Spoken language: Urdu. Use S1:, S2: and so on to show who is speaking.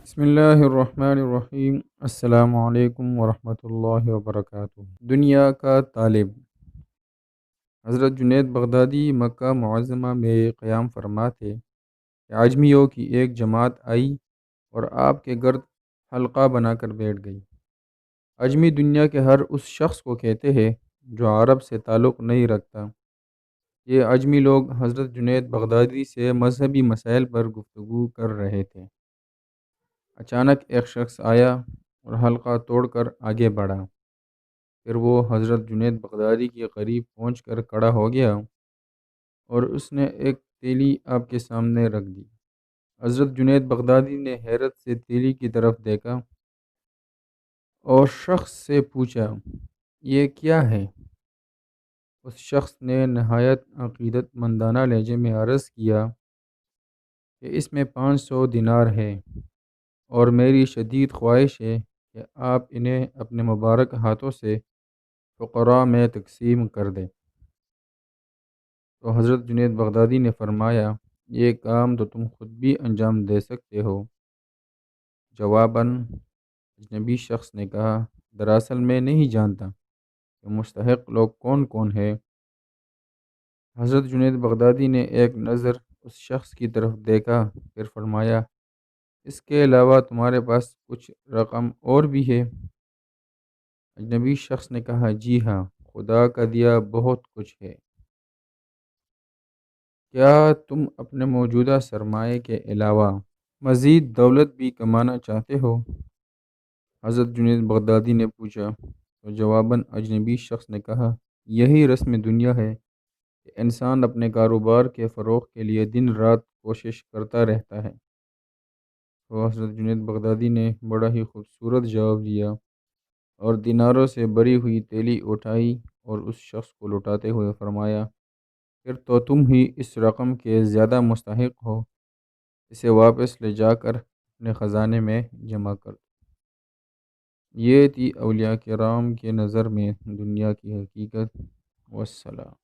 S1: بسم اللہ الرحمن الرحیم۔ السلام علیکم ورحمۃ اللہ وبرکاتہ۔ دنیا کا طالب حضرت جنید بغدادی مکہ معظمہ میں قیام فرما تھے کہ عجمیوں کی ایک جماعت آئی اور آپ کے گرد حلقہ بنا کر بیٹھ گئی۔ عجمی دنیا کے ہر اس شخص کو کہتے ہیں جو عرب سے تعلق نہیں رکھتا۔ یہ عجمی لوگ حضرت جنید بغدادی سے مذہبی مسائل پر گفتگو کر رہے تھے۔ اچانک ایک شخص آیا اور حلقہ توڑ کر آگے بڑھا۔ پھر وہ حضرت جنید بغدادی کے قریب پہنچ کر کھڑا ہو گیا اور اس نے ایک تیلی آپ کے سامنے رکھ دی۔ حضرت جنید بغدادی نے حیرت سے تیلی کی طرف دیکھا اور شخص سے پوچھا، یہ کیا ہے؟ اس شخص نے نہایت عقیدت مندانہ لہجے میں عرض کیا کہ اس میں 500 دینار ہے اور میری شدید خواہش ہے کہ آپ انہیں اپنے مبارک ہاتھوں سے فقراء میں تقسیم کر دیں۔ تو حضرت جنید بغدادی نے فرمایا، یہ کام تو تم خود بھی انجام دے سکتے ہو۔ جواباً اجنبی شخص نے کہا، دراصل میں نہیں جانتا کہ مستحق لوگ کون کون ہیں۔ حضرت جنید بغدادی نے ایک نظر اس شخص کی طرف دیکھا، پھر فرمایا، اس کے علاوہ تمہارے پاس کچھ رقم اور بھی ہے؟ اجنبی شخص نے کہا، جی ہاں، خدا کا دیا بہت کچھ ہے۔ کیا تم اپنے موجودہ سرمایے کے علاوہ مزید دولت بھی کمانا چاہتے ہو؟ حضرت جنید بغدادی نے پوچھا۔ تو جواباً اجنبی شخص نے کہا، یہی رسم دنیا ہے کہ انسان اپنے کاروبار کے فروغ کے لیے دن رات کوشش کرتا رہتا ہے۔ تو حضرت جنید بغدادی نے بڑا ہی خوبصورت جواب دیا اور دیناروں سے بری ہوئی تیلی اٹھائی اور اس شخص کو لوٹاتے ہوئے فرمایا، پھر تو تم ہی اس رقم کے زیادہ مستحق ہو، اسے واپس لے جا کر اپنے خزانے میں جمع کر دو۔ یہ تھی اولیاء کرام کے نظر میں دنیا کی حقیقت۔ والسلام۔